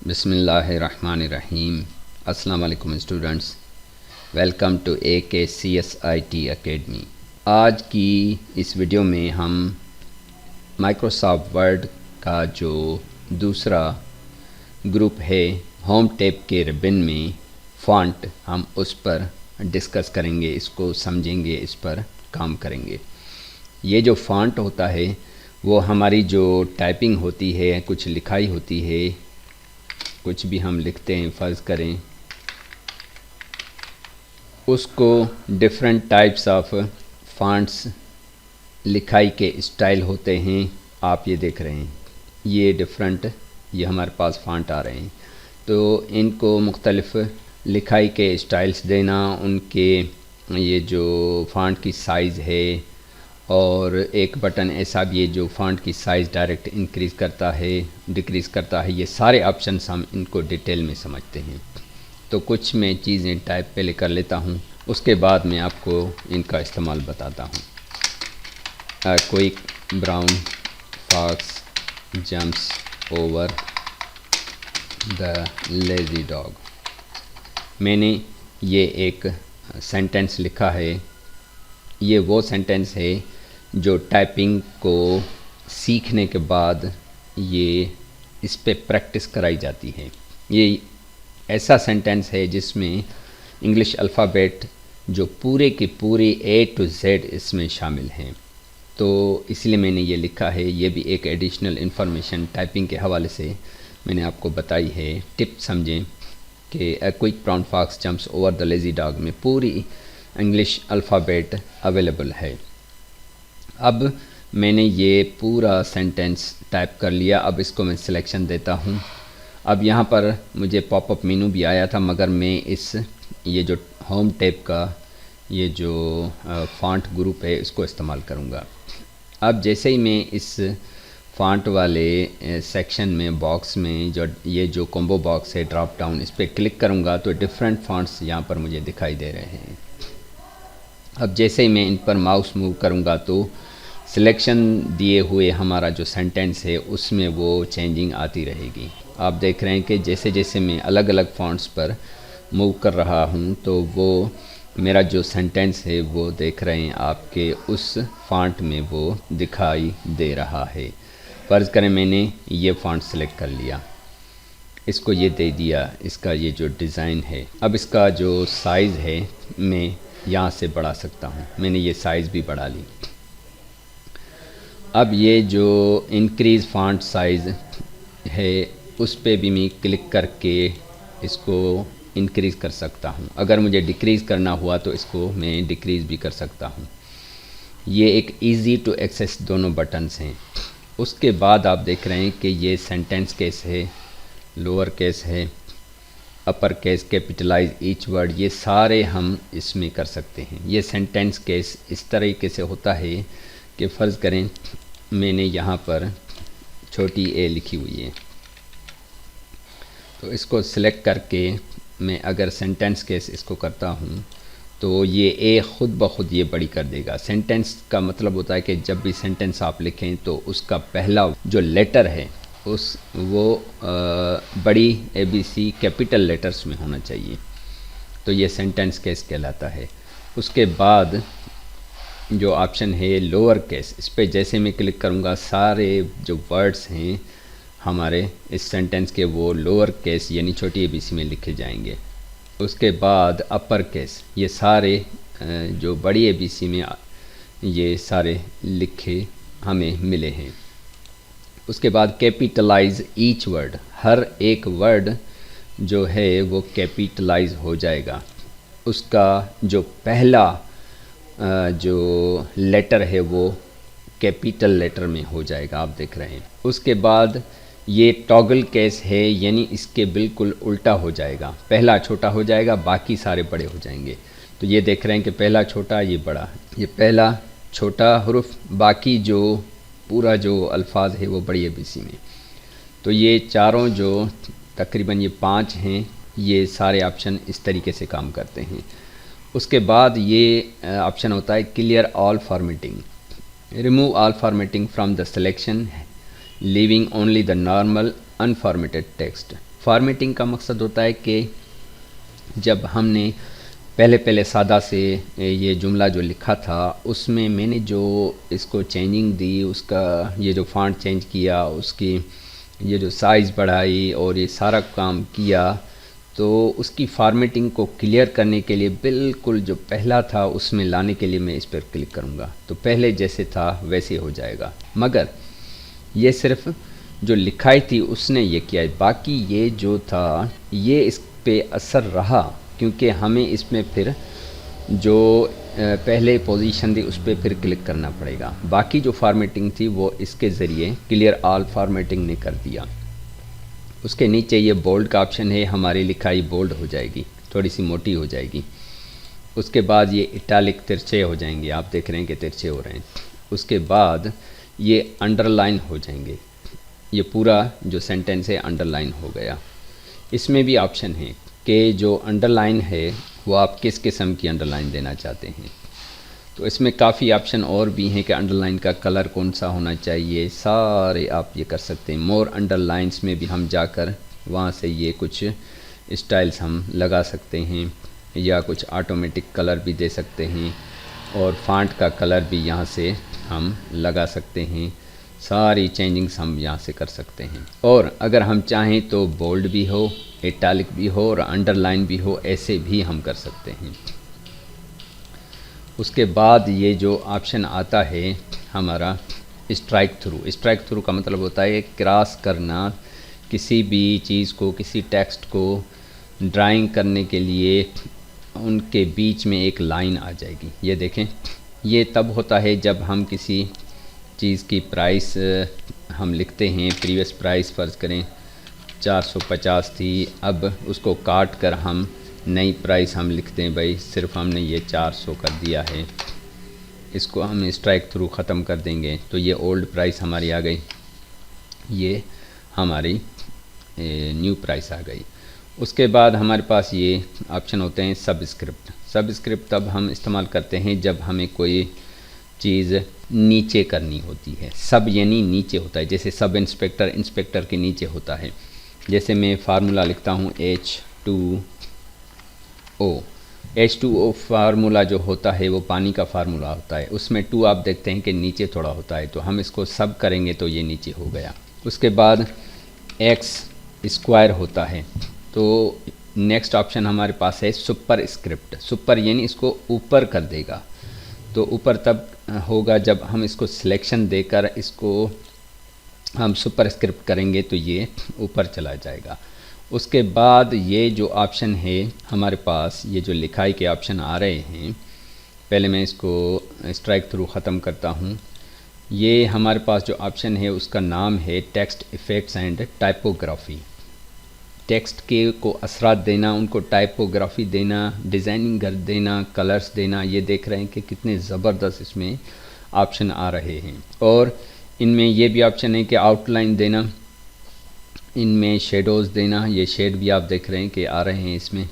बिस्मिल्लाहिर्रहमानिर्रहीम। अस्सलाम वालेकुम students, welcome to AKCSIT academy. आज की इस वीडियो में हम माइक्रोसॉफ्ट वर्ड का जो दूसरा ग्रुप है होम टैब के रिबन में फ़ॉन्ट, हम उस पर डिस्कस करेंगे, इसको समझेंगे, इस पर काम करेंगे। ये जो फ़ॉन्ट होता है वो हमारी जो टाइपिंग होती है, कुछ लिखाई होती है, कुछ भी हम लिखते हैं फ़र्ज़ करें, उसको डिफरेंट टाइप्स ऑफ फ़ॉन्ट्स लिखाई के स्टाइल होते हैं। आप ये देख रहे हैं, ये डिफरेंट, ये हमारे पास फ़ॉन्ट आ रहे हैं। तो इनको मुख्तलिफ़ लिखाई के स्टाइल्स देना, उनके ये जो फ़ॉन्ट की साइज़ है, और एक बटन ऐसा भी है जो फ़ॉन्ट की साइज़ डायरेक्ट इंक्रीज़ करता है, डिक्रीज़ करता है। ये सारे ऑप्शंस हम इनको डिटेल में समझते हैं। तो कुछ मैं चीज़ें टाइप पहले कर लेता हूँ, उसके बाद मैं आपको इनका इस्तेमाल बताता हूँ। Quick brown fox jumps over the lazy dog. मैंने ये एक सेंटेंस लिखा है। ये वो सेंटेंस है जो टाइपिंग को सीखने के बाद ये इस पे प्रैक्टिस कराई जाती है। ये ऐसा सेंटेंस है जिसमें इंग्लिश अल्फ़ाबेट जो पूरे के पूरे A to Z इसमें शामिल हैं। तो इसलिए मैंने ये लिखा है। ये भी एक एडिशनल इन्फॉर्मेशन टाइपिंग के हवाले से मैंने आपको बताई है। टिप समझें कि a quick brown fox jumps over the lazy dog में पूरी इंग्लिश अल्फ़ाबेट अवेलेबल है। अब मैंने ये पूरा सेंटेंस टाइप कर लिया। अब इसको मैं सिलेक्शन देता हूँ। अब यहाँ पर मुझे पॉपअप मेनू भी आया था, मगर मैं ये जो होम टैब का ये जो फ़ॉन्ट ग्रुप है इसको इस्तेमाल करूँगा। अब जैसे ही मैं इस फ़ॉन्ट वाले सेक्शन में, बॉक्स में, ये जो कॉम्बो बॉक्स है ड्रॉप डाउन, इस पर क्लिक करूँगा तो डिफरेंट फ़ॉन्ट्स यहाँ पर मुझे दिखाई दे रहे हैं। अब जैसे ही मैं इन पर माउस मूव करूँगा तो सिलेक्शन दिए हुए हमारा जो सेंटेंस है उसमें वो चेंजिंग आती रहेगी। आप देख रहे हैं कि जैसे जैसे मैं अलग अलग फ़ॉन्ट्स पर मूव कर रहा हूँ तो वो मेरा जो सेंटेंस है वो देख रहे हैं आपके उस फ़ॉन्ट में वो दिखाई दे रहा है। फ़र्ज़ करें मैंने ये फ़ॉन्ट सेलेक्ट कर लिया, इसको ये दे दिया, इसका ये जो डिज़ाइन है। अब इसका जो साइज़ है मैं यहाँ से बढ़ा सकता हूँ। मैंने ये साइज़ भी बढ़ा ली। अब ये जो इंक्रीज़ फ़ॉन्ट साइज़ है उस पे भी मैं क्लिक करके इसको इंक्रीज़ कर सकता हूँ। अगर मुझे डिक्रीज़ करना हुआ तो इसको मैं डिक्रीज़ भी कर सकता हूँ। ये एक इजी टू एक्सेस दोनों बटन्स हैं। उसके बाद आप देख रहे हैं कि ये सेंटेंस केस है, लोअर केस है, upper case, capitalise each word, ये सारे हम इसमें कर सकते हैं। ये सेंटेंस केस इस तरीके से होता है कि फ़र्ज़ करें मैंने यहाँ पर छोटी a लिखी हुई है, तो इसको सिलेक्ट करके मैं अगर सेंटेंस केस इसको करता हूँ तो ये a ख़ुद ब खुद ये बड़ी कर देगा। सेंटेंस का मतलब होता है कि जब भी सेंटेंस आप लिखें तो उसका पहला जो लेटर है वो बड़ी ABC कैपिटल लेटर्स में होना चाहिए। तो ये सेंटेंस केस कहलाता है। उसके बाद जो ऑप्शन है लोअर केस, इस पर जैसे मैं क्लिक करूँगा सारे जो वर्ड्स हैं हमारे इस सेंटेंस के वो लोअर केस यानी छोटी ABC में लिखे जाएंगे। उसके बाद अपर केस, ये सारे जो बड़ी ABC में ये सारे लिखे हमें मिले हैं। उसके बाद कैपिटलाइज ईच वर्ड, हर एक वर्ड जो है वो कैपिटलाइज हो जाएगा। उसका जो पहला जो लेटर है वो कैपिटल लेटर में हो जाएगा, आप देख रहे हैं। उसके बाद ये टॉगल केस है, यानी इसके बिल्कुल उल्टा हो जाएगा। पहला छोटा हो जाएगा, बाकी सारे बड़े हो जाएंगे। तो ये देख रहे हैं कि पहला छोटा, ये बड़ा, ये पहला छोटा हुरुफ, बाकी जो पूरा जो अल्फाज है वो बड़ी ABC में। तो ये चारों जो तकरीबन ये 5 हैं, ये सारे ऑप्शन इस तरीके से काम करते हैं। उसके बाद ये ऑप्शन होता है clear all formatting, remove all formatting from the selection, leaving only the normal unformatted text. Formatting का मकसद होता है कि जब हमने पहले सादा से ये जुमला जो लिखा था उसमें मैंने जो इसको चेंजिंग दी, उसका ये जो फ़ॉन्ट चेंज किया, उसकी ये जो साइज़ बढ़ाई और ये सारा काम किया, तो उसकी फॉर्मेटिंग को क्लियर करने के लिए बिल्कुल जो पहला था उसमें लाने के लिए मैं इस पर क्लिक करूँगा तो पहले जैसे था वैसे हो जाएगा। मगर ये सिर्फ जो लिखाई थी उसने ये किया है, बाकी ये जो था ये इस पे असर रहा, क्योंकि हमें इसमें फिर जो पहले पोजीशन थी उस पर फिर क्लिक करना पड़ेगा। बाकी जो फॉर्मेटिंग थी वो इसके ज़रिए क्लियर ऑल फॉर्मेटिंग ने कर दिया। उसके नीचे ये बोल्ड का ऑप्शन है, हमारी लिखाई बोल्ड हो जाएगी, थोड़ी सी मोटी हो जाएगी। उसके बाद ये इटैलिक तिरछे हो जाएंगे, आप देख रहे हैं कि तिरछे हो रहे हैं। उसके बाद ये अंडरलाइन हो जाएंगे, ये पूरा जो सेंटेंस है अंडरलाइन हो गया। इसमें भी ऑप्शन है कि जो अंडरलाइन है वो आप किस किस्म की अंडरलाइन देना चाहते हैं। तो इसमें काफ़ी ऑप्शन और भी हैं कि अंडरलाइन का कलर कौन सा होना चाहिए, सारे आप ये कर सकते हैं। मोर अंडरलाइंस में भी हम जाकर वहाँ से ये कुछ स्टाइल्स हम लगा सकते हैं या कुछ ऑटोमेटिक कलर भी दे सकते हैं और फ़ॉन्ट का कलर भी यहाँ से हम लगा सकते हैं। सारी चेंजिंग्स हम यहाँ से कर सकते हैं और अगर हम चाहें तो बोल्ड भी हो, इटैलिक भी हो और अंडरलाइन भी हो, ऐसे भी हम कर सकते हैं। उसके बाद ये जो ऑप्शन आता है हमारा स्ट्राइक थ्रू का मतलब होता है क्रॉस करना, किसी भी चीज़ को, किसी टेक्स्ट को ड्राइंग करने के लिए उनके बीच में एक लाइन आ जाएगी। ये देखें, ये तब होता है जब हम किसी चीज़ की प्राइस हम लिखते हैं, प्रीवियस प्राइस फ़र्ज़ करें 450 थी, अब उसको काट कर हम नई प्राइस हम लिखते हैं, भाई सिर्फ हमने ये 400 कर दिया है, इसको हम स्ट्राइक थ्रू ख़त्म कर देंगे तो ये ओल्ड प्राइस हमारी आ गई, ये हमारी न्यू प्राइस आ गई। उसके बाद हमारे पास ये ऑप्शन होते हैं सबस्क्रिप्ट तब हम इस्तेमाल करते हैं जब हमें कोई चीज़ नीचे करनी होती है। सब यानी नीचे होता है, जैसे सब इंस्पेक्टर के नीचे होता है। जैसे मैं फार्मूला लिखता हूँ H2O फार्मूला जो होता है वो पानी का फार्मूला होता है, उसमें 2 आप देखते हैं कि नीचे थोड़ा होता है, तो हम इसको सब करेंगे तो ये नीचे हो गया। उसके बाद एक्स स्क्वायर होता है, तो नेक्स्ट ऑप्शन हमारे पास है सुपर यानी इसको ऊपर कर देगा, तो ऊपर तब होगा जब हम इसको सिलेक्शन देकर इसको हम सुपरस्क्रिप्ट करेंगे तो ये ऊपर चला जाएगा। उसके बाद ये जो ऑप्शन है हमारे पास, ये जो लिखाई के ऑप्शन आ रहे हैं, पहले मैं इसको स्ट्राइक थ्रू ख़त्म करता हूँ। ये हमारे पास जो ऑप्शन है उसका नाम है text effects and typography. Text के को असरात देना, उनको टाइपोग्राफी देना, डिज़ाइनिंग कर देना, कलर्स देना, ये देख रहे हैं कि कितने ज़बरदस्त इसमें ऑप्शन आ रहे हैं। और इनमें ये भी ऑप्शन है कि आउटलाइन देना, इनमें शेडोज़ देना, ये शेड भी आप देख रहे हैं कि आ रहे हैं इसमें।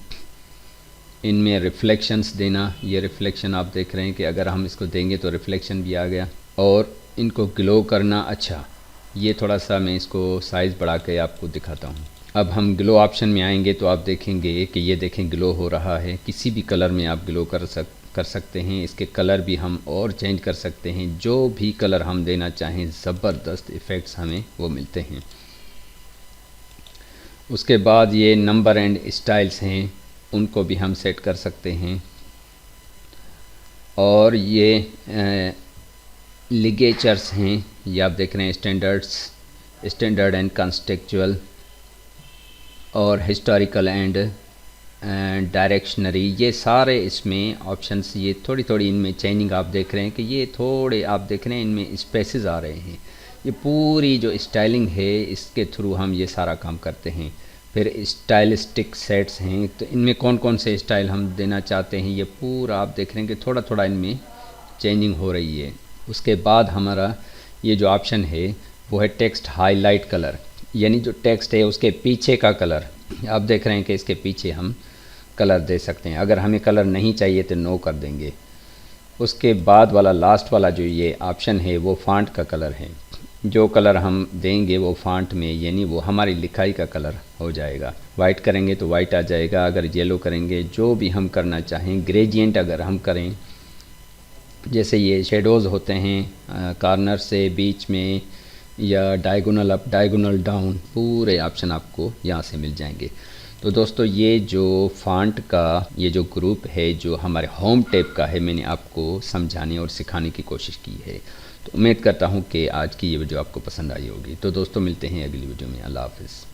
इनमें रिफ्लेक्शंस देना, ये रिफ्लेक्शन आप देख रहे हैं कि अगर हम इसको देंगे तो रिफ्लेक्शन भी आ गया। और इनको ग्लो करना, अच्छा ये थोड़ा सा मैं इसको साइज़ बढ़ा के आपको दिखाता हूँ। अब हम ग्लो ऑप्शन में आएंगे तो आप देखेंगे कि ये देखें ग्लो हो रहा है। किसी भी कलर में आप ग्लो कर सकते हैं। इसके कलर भी हम और चेंज कर सकते हैं, जो भी कलर हम देना चाहें, ज़बरदस्त इफ़ेक्ट्स हमें वो मिलते हैं। उसके बाद ये नंबर एंड स्टाइल्स हैं, उनको भी हम सेट कर सकते हैं। और ये लिगेचर्स हैं, ये आप देख रहे हैं स्टैंडर्ड एंड कॉन्टेक्चुअल और हिस्टोरिकल एंड डायरेक्शनरी, ये सारे इसमें ऑप्शंस, ये थोड़ी इनमें चेंजिंग आप देख रहे हैं कि ये थोड़े आप देख रहे हैं इनमें स्पेसेस आ रहे हैं। ये पूरी जो स्टाइलिंग है इसके थ्रू हम ये सारा काम करते हैं। फिर स्टाइलिस्टिक सेट्स हैं, तो इनमें कौन कौन से स्टाइल हम देना चाहते हैं, ये पूरा आप देख रहे हैं कि थोड़ा इनमें चेंजिंग हो रही है। उसके बाद हमारा ये जो ऑप्शन है वो है टेक्स्ट हाईलाइट कलर, यानी जो टेक्स्ट है उसके पीछे का कलर आप देख रहे हैं कि इसके पीछे हम कलर दे सकते हैं। अगर हमें कलर नहीं चाहिए तो नो कर देंगे। उसके बाद वाला लास्ट वाला जो ये ऑप्शन है वो फ़ॉन्ट का कलर है। जो कलर हम देंगे वो फ़ॉन्ट में यानी वो हमारी लिखाई का कलर हो जाएगा। वाइट करेंगे तो वाइट आ जाएगा, अगर येलो करेंगे, जो भी हम करना चाहें, ग्रेडियंट अगर हम करें, जैसे ये शेडोज़ होते हैं कॉर्नर से बीच में, या डायगोनल अप डायगोनल डाउन, पूरे ऑप्शन आपको यहाँ से मिल जाएंगे। तो दोस्तों ये जो फ़ॉन्ट का ये जो ग्रुप है जो हमारे होम टैब का है, मैंने आपको समझाने और सिखाने की कोशिश की है। तो उम्मीद करता हूँ कि आज की ये वीडियो आपको पसंद आई होगी। तो दोस्तों मिलते हैं अगली वीडियो में। अल्लाह हाफ़िज़।